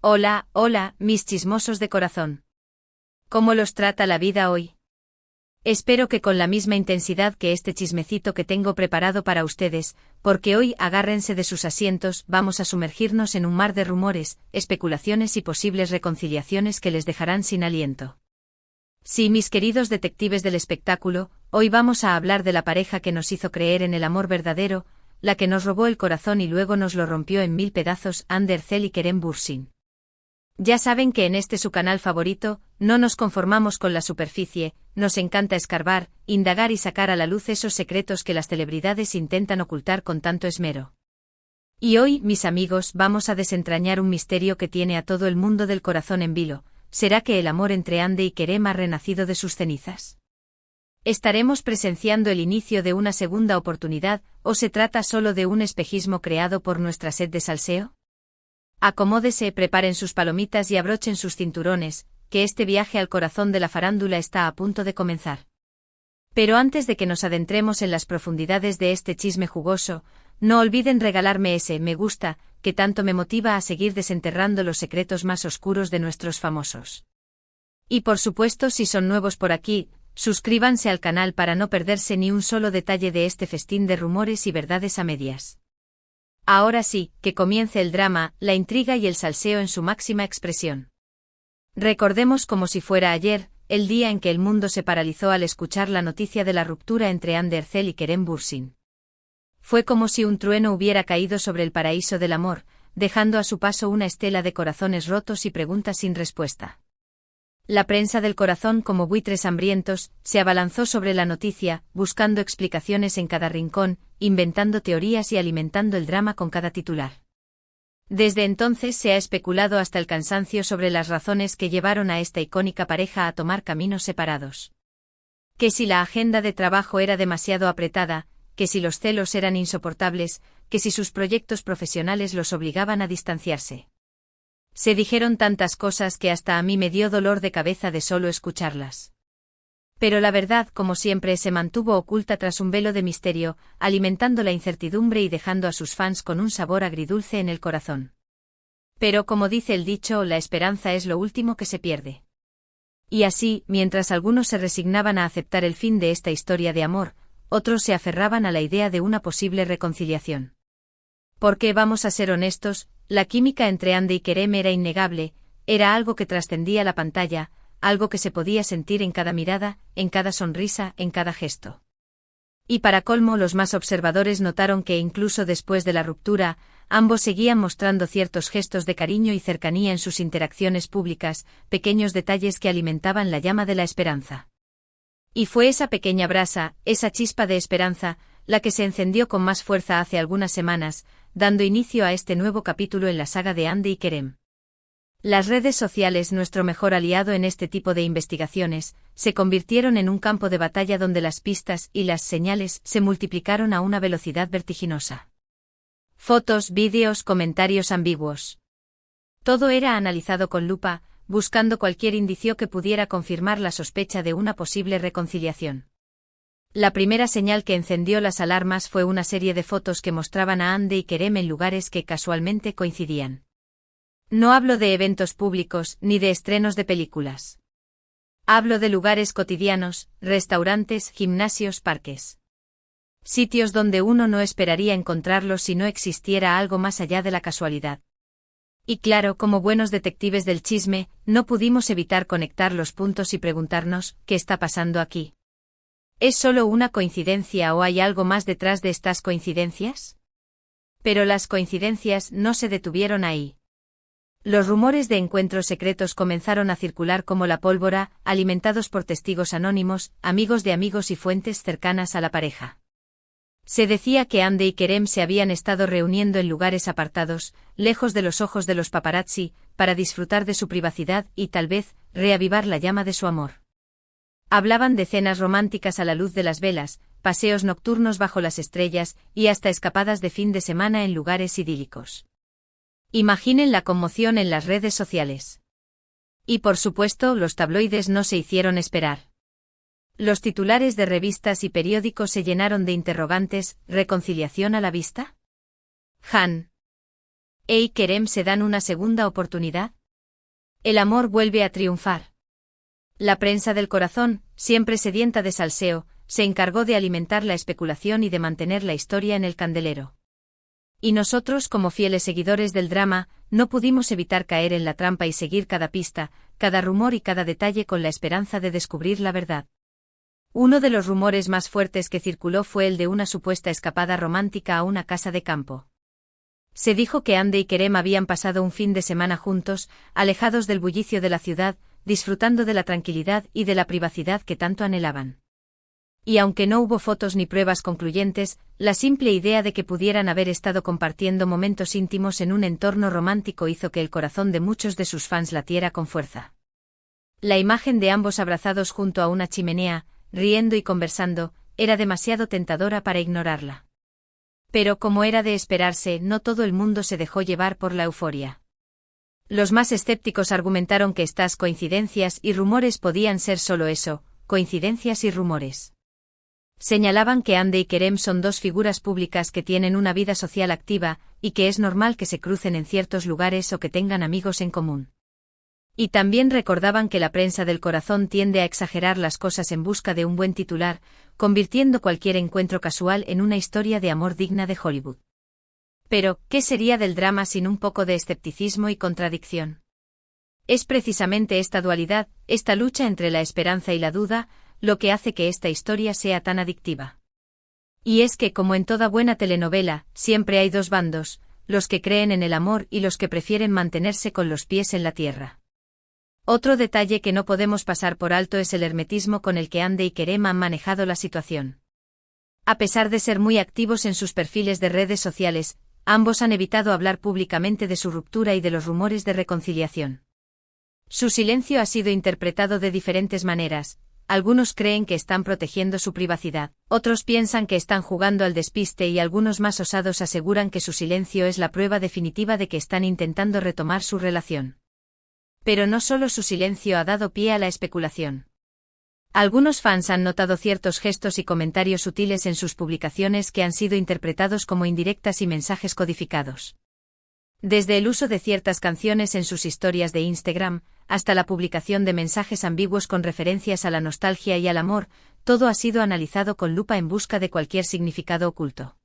Hola, hola, mis chismosos de corazón. ¿Cómo los trata la vida hoy? Espero que con la misma intensidad que este chismecito que tengo preparado para ustedes, porque hoy agárrense de sus asientos, vamos a sumergirnos en un mar de rumores, especulaciones y posibles reconciliaciones que les dejarán sin aliento. Sí, mis queridos detectives del espectáculo, hoy vamos a hablar de la pareja que nos hizo creer en el amor verdadero, la que nos robó el corazón y luego nos lo rompió en mil pedazos, Ander Zel y Kerem Bürsin. Ya saben que en este su canal favorito, no nos conformamos con la superficie, nos encanta escarbar, indagar y sacar a la luz esos secretos que las celebridades intentan ocultar con tanto esmero. Y hoy, mis amigos, vamos a desentrañar un misterio que tiene a todo el mundo del corazón en vilo. ¿Será que el amor entre Ande y Kerem ha renacido de sus cenizas? ¿Estaremos presenciando el inicio de una segunda oportunidad, o se trata solo de un espejismo creado por nuestra sed de salseo? Acomódese, preparen sus palomitas y abrochen sus cinturones, que este viaje al corazón de la farándula está a punto de comenzar. Pero antes de que nos adentremos en las profundidades de este chisme jugoso, no olviden regalarme ese me gusta, que tanto me motiva a seguir desenterrando los secretos más oscuros de nuestros famosos. Y por supuesto, si son nuevos por aquí, suscríbanse al canal para no perderse ni un solo detalle de este festín de rumores y verdades a medias. Ahora sí, que comience el drama, la intriga y el salseo en su máxima expresión. Recordemos como si fuera ayer, el día en que el mundo se paralizó al escuchar la noticia de la ruptura entre Ander Zel y Kerem Bürsin. Fue como si un trueno hubiera caído sobre el paraíso del amor, dejando a su paso una estela de corazones rotos y preguntas sin respuesta. La prensa del corazón, como buitres hambrientos, se abalanzó sobre la noticia, buscando explicaciones en cada rincón, inventando teorías y alimentando el drama con cada titular. Desde entonces se ha especulado hasta el cansancio sobre las razones que llevaron a esta icónica pareja a tomar caminos separados. Que si la agenda de trabajo era demasiado apretada, que si los celos eran insoportables, que si sus proyectos profesionales los obligaban a distanciarse. Se dijeron tantas cosas que hasta a mí me dio dolor de cabeza de solo escucharlas. Pero la verdad, como siempre, se mantuvo oculta tras un velo de misterio, alimentando la incertidumbre y dejando a sus fans con un sabor agridulce en el corazón. Pero como dice el dicho, la esperanza es lo último que se pierde. Y así, mientras algunos se resignaban a aceptar el fin de esta historia de amor, otros se aferraban a la idea de una posible reconciliación. Porque vamos a ser honestos, la química entre Ande y Kerem era innegable, era algo que trascendía la pantalla, algo que se podía sentir en cada mirada, en cada sonrisa, en cada gesto. Y para colmo, los más observadores notaron que incluso después de la ruptura, ambos seguían mostrando ciertos gestos de cariño y cercanía en sus interacciones públicas, pequeños detalles que alimentaban la llama de la esperanza. Y fue esa pequeña brasa, esa chispa de esperanza, la que se encendió con más fuerza hace algunas semanas, dando inicio a este nuevo capítulo en la saga de Ande y Kerem. Las redes sociales, nuestro mejor aliado en este tipo de investigaciones, se convirtieron en un campo de batalla donde las pistas y las señales se multiplicaron a una velocidad vertiginosa. Fotos, vídeos, comentarios ambiguos. Todo era analizado con lupa, buscando cualquier indicio que pudiera confirmar la sospecha de una posible reconciliación. La primera señal que encendió las alarmas fue una serie de fotos que mostraban a Ande y Kerem en lugares que casualmente coincidían. No hablo de eventos públicos ni de estrenos de películas. Hablo de lugares cotidianos, restaurantes, gimnasios, parques. Sitios donde uno no esperaría encontrarlos si no existiera algo más allá de la casualidad. Y claro, como buenos detectives del chisme, no pudimos evitar conectar los puntos y preguntarnos, ¿qué está pasando aquí? ¿Es solo una coincidencia o hay algo más detrás de estas coincidencias? Pero las coincidencias no se detuvieron ahí. Los rumores de encuentros secretos comenzaron a circular como la pólvora, alimentados por testigos anónimos, amigos de amigos y fuentes cercanas a la pareja. Se decía que Ande y Kerem se habían estado reuniendo en lugares apartados, lejos de los ojos de los paparazzi, para disfrutar de su privacidad y tal vez reavivar la llama de su amor. Hablaban de cenas románticas a la luz de las velas, paseos nocturnos bajo las estrellas y hasta escapadas de fin de semana en lugares idílicos. Imaginen la conmoción en las redes sociales. Y por supuesto, los tabloides no se hicieron esperar. Los titulares de revistas y periódicos se llenaron de interrogantes: ¿reconciliación a la vista? Han. y Kerem se dan una segunda oportunidad. El amor vuelve a triunfar. La prensa del corazón, siempre sedienta de salseo, se encargó de alimentar la especulación y de mantener la historia en el candelero. Y nosotros, como fieles seguidores del drama, no pudimos evitar caer en la trampa y seguir cada pista, cada rumor y cada detalle con la esperanza de descubrir la verdad. Uno de los rumores más fuertes que circuló fue el de una supuesta escapada romántica a una casa de campo. Se dijo que Hande y Kerem habían pasado un fin de semana juntos, alejados del bullicio de la ciudad, disfrutando de la tranquilidad y de la privacidad que tanto anhelaban. Y aunque no hubo fotos ni pruebas concluyentes, la simple idea de que pudieran haber estado compartiendo momentos íntimos en un entorno romántico hizo que el corazón de muchos de sus fans latiera con fuerza. La imagen de ambos abrazados junto a una chimenea, riendo y conversando, era demasiado tentadora para ignorarla. Pero como era de esperarse, no todo el mundo se dejó llevar por la euforia. Los más escépticos argumentaron que estas coincidencias y rumores podían ser solo eso, coincidencias y rumores. Señalaban que Hande y Kerem son dos figuras públicas que tienen una vida social activa, y que es normal que se crucen en ciertos lugares o que tengan amigos en común. Y también recordaban que la prensa del corazón tiende a exagerar las cosas en busca de un buen titular, convirtiendo cualquier encuentro casual en una historia de amor digna de Hollywood. Pero, ¿qué sería del drama sin un poco de escepticismo y contradicción? Es precisamente esta dualidad, esta lucha entre la esperanza y la duda, lo que hace que esta historia sea tan adictiva. Y es que, como en toda buena telenovela, siempre hay dos bandos, los que creen en el amor y los que prefieren mantenerse con los pies en la tierra. Otro detalle que no podemos pasar por alto es el hermetismo con el que Hande y Kerem han manejado la situación. A pesar de ser muy activos en sus perfiles de redes sociales, ambos han evitado hablar públicamente de su ruptura y de los rumores de reconciliación. Su silencio ha sido interpretado de diferentes maneras. Algunos creen que están protegiendo su privacidad, otros piensan que están jugando al despiste y algunos más osados aseguran que su silencio es la prueba definitiva de que están intentando retomar su relación. Pero no solo su silencio ha dado pie a la especulación. Algunos fans han notado ciertos gestos y comentarios sutiles en sus publicaciones que han sido interpretados como indirectas y mensajes codificados. Desde el uso de ciertas canciones en sus historias de Instagram, hasta la publicación de mensajes ambiguos con referencias a la nostalgia y al amor, todo ha sido analizado con lupa en busca de cualquier significado oculto.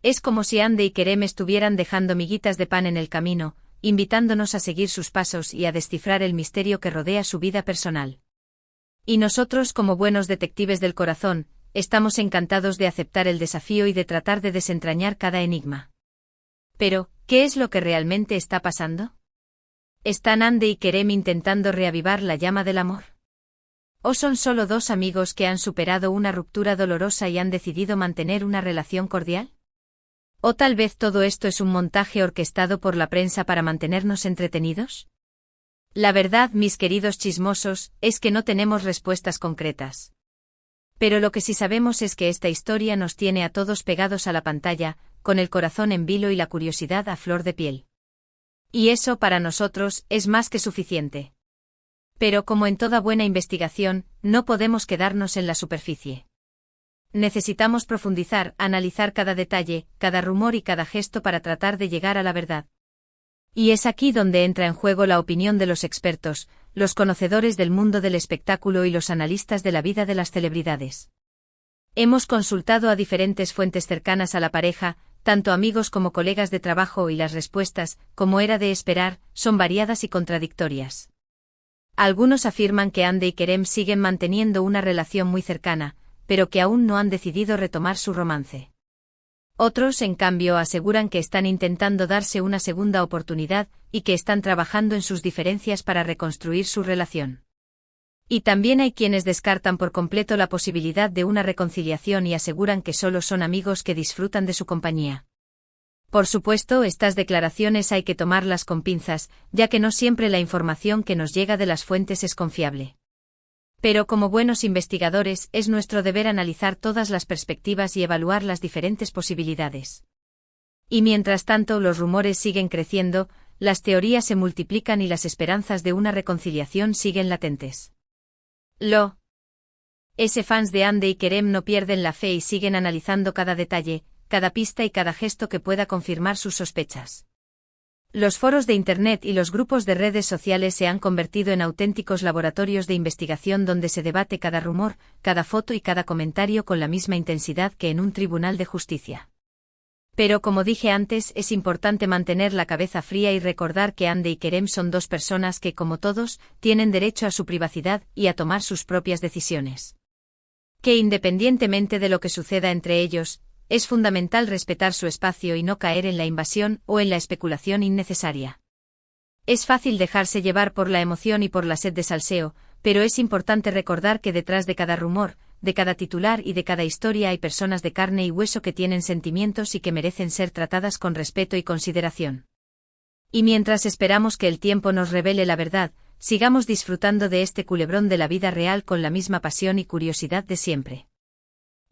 Es como si Hande y Kerem estuvieran dejando miguitas de pan en el camino, invitándonos a seguir sus pasos y a descifrar el misterio que rodea su vida personal. Y nosotros, como buenos detectives del corazón, estamos encantados de aceptar el desafío y de tratar de desentrañar cada enigma. Pero, ¿qué es lo que realmente está pasando? ¿Están Hande y Kerem intentando reavivar la llama del amor? ¿O son solo dos amigos que han superado una ruptura dolorosa y han decidido mantener una relación cordial? ¿O tal vez todo esto es un montaje orquestado por la prensa para mantenernos entretenidos? La verdad, mis queridos chismosos, es que no tenemos respuestas concretas. Pero lo que sí sabemos es que esta historia nos tiene a todos pegados a la pantalla, con el corazón en vilo y la curiosidad a flor de piel. Y eso para nosotros es más que suficiente. Pero como en toda buena investigación, no podemos quedarnos en la superficie. Necesitamos profundizar, analizar cada detalle, cada rumor y cada gesto para tratar de llegar a la verdad. Y es aquí donde entra en juego la opinión de los expertos, los conocedores del mundo del espectáculo y los analistas de la vida de las celebridades. Hemos consultado a diferentes fuentes cercanas a la pareja, tanto amigos como colegas de trabajo, y las respuestas, como era de esperar, son variadas y contradictorias. Algunos afirman que Hande y Kerem siguen manteniendo una relación muy cercana, pero que aún no han decidido retomar su romance. Otros, en cambio, aseguran que están intentando darse una segunda oportunidad y que están trabajando en sus diferencias para reconstruir su relación. Y también hay quienes descartan por completo la posibilidad de una reconciliación y aseguran que solo son amigos que disfrutan de su compañía. Por supuesto, estas declaraciones hay que tomarlas con pinzas, ya que no siempre la información que nos llega de las fuentes es confiable. Pero como buenos investigadores, es nuestro deber analizar todas las perspectivas y evaluar las diferentes posibilidades. Y mientras tanto, los rumores siguen creciendo, las teorías se multiplican y las esperanzas de una reconciliación siguen latentes. Fans de Hande y Kerem no pierden la fe y siguen analizando cada detalle, cada pista y cada gesto que pueda confirmar sus sospechas. Los foros de Internet y los grupos de redes sociales se han convertido en auténticos laboratorios de investigación donde se debate cada rumor, cada foto y cada comentario con la misma intensidad que en un tribunal de justicia. Pero como dije antes, es importante mantener la cabeza fría y recordar que Hande y Kerem son dos personas que, como todos, tienen derecho a su privacidad y a tomar sus propias decisiones. Que independientemente de lo que suceda entre ellos, es fundamental respetar su espacio y no caer en la invasión o en la especulación innecesaria. Es fácil dejarse llevar por la emoción y por la sed de salseo, pero es importante recordar que detrás de cada rumor, de cada titular y de cada historia hay personas de carne y hueso que tienen sentimientos y que merecen ser tratadas con respeto y consideración. Y mientras esperamos que el tiempo nos revele la verdad, sigamos disfrutando de este culebrón de la vida real con la misma pasión y curiosidad de siempre.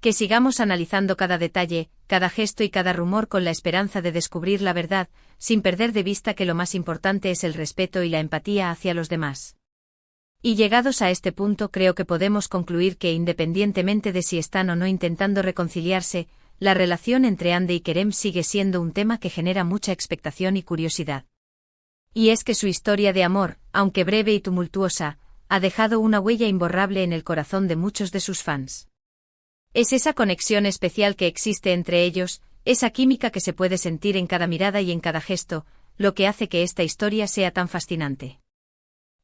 Que sigamos analizando cada detalle, cada gesto y cada rumor con la esperanza de descubrir la verdad, sin perder de vista que lo más importante es el respeto y la empatía hacia los demás. Y llegados a este punto creo que podemos concluir que independientemente de si están o no intentando reconciliarse, la relación entre Hande y Kerem sigue siendo un tema que genera mucha expectación y curiosidad. Y es que su historia de amor, aunque breve y tumultuosa, ha dejado una huella imborrable en el corazón de muchos de sus fans. Es esa conexión especial que existe entre ellos, esa química que se puede sentir en cada mirada y en cada gesto, lo que hace que esta historia sea tan fascinante.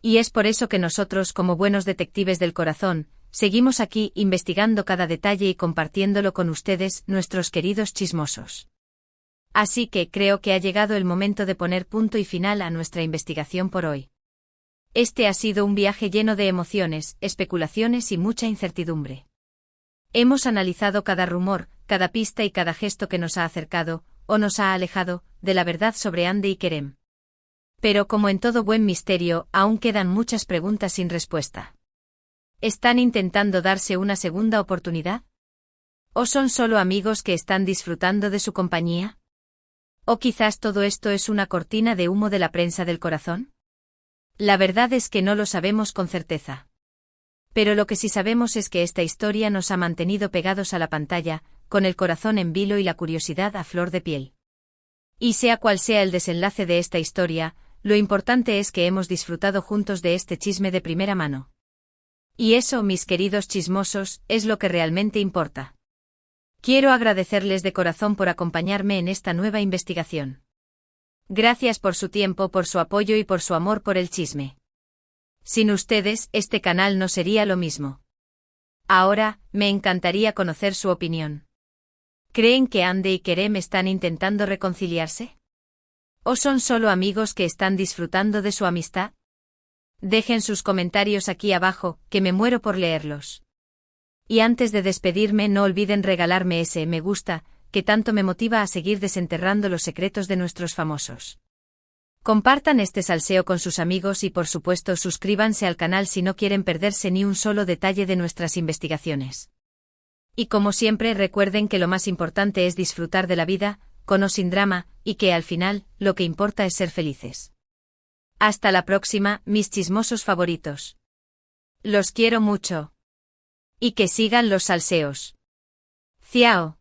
Y es por eso que nosotros, como buenos detectives del corazón, seguimos aquí investigando cada detalle y compartiéndolo con ustedes, nuestros queridos chismosos. Así que creo que ha llegado el momento de poner punto y final a nuestra investigación por hoy. Este ha sido un viaje lleno de emociones, especulaciones y mucha incertidumbre. Hemos analizado cada rumor, cada pista y cada gesto que nos ha acercado, o nos ha alejado, de la verdad sobre Hande y Kerem. Pero como en todo buen misterio, aún quedan muchas preguntas sin respuesta. ¿Están intentando darse una segunda oportunidad? ¿O son solo amigos que están disfrutando de su compañía? ¿O quizás todo esto es una cortina de humo de la prensa del corazón? La verdad es que no lo sabemos con certeza. Pero lo que sí sabemos es que esta historia nos ha mantenido pegados a la pantalla, con el corazón en vilo y la curiosidad a flor de piel. Y sea cual sea el desenlace de esta historia, lo importante es que hemos disfrutado juntos de este chisme de primera mano. Y eso, mis queridos chismosos, es lo que realmente importa. Quiero agradecerles de corazón por acompañarme en esta nueva investigación. Gracias por su tiempo, por su apoyo y por su amor por el chisme. Sin ustedes, este canal no sería lo mismo. Ahora, me encantaría conocer su opinión. ¿Creen que Hande y Kerem están intentando reconciliarse? ¿O son solo amigos que están disfrutando de su amistad? Dejen sus comentarios aquí abajo, que me muero por leerlos. Y antes de despedirme, no olviden regalarme ese me gusta, que tanto me motiva a seguir desenterrando los secretos de nuestros famosos. Compartan este salseo con sus amigos y por supuesto suscríbanse al canal si no quieren perderse ni un solo detalle de nuestras investigaciones. Y como siempre recuerden que lo más importante es disfrutar de la vida, con o sin drama, y que al final, lo que importa es ser felices. Hasta la próxima, mis chismosos favoritos. Los quiero mucho. Y que sigan los salseos. Ciao.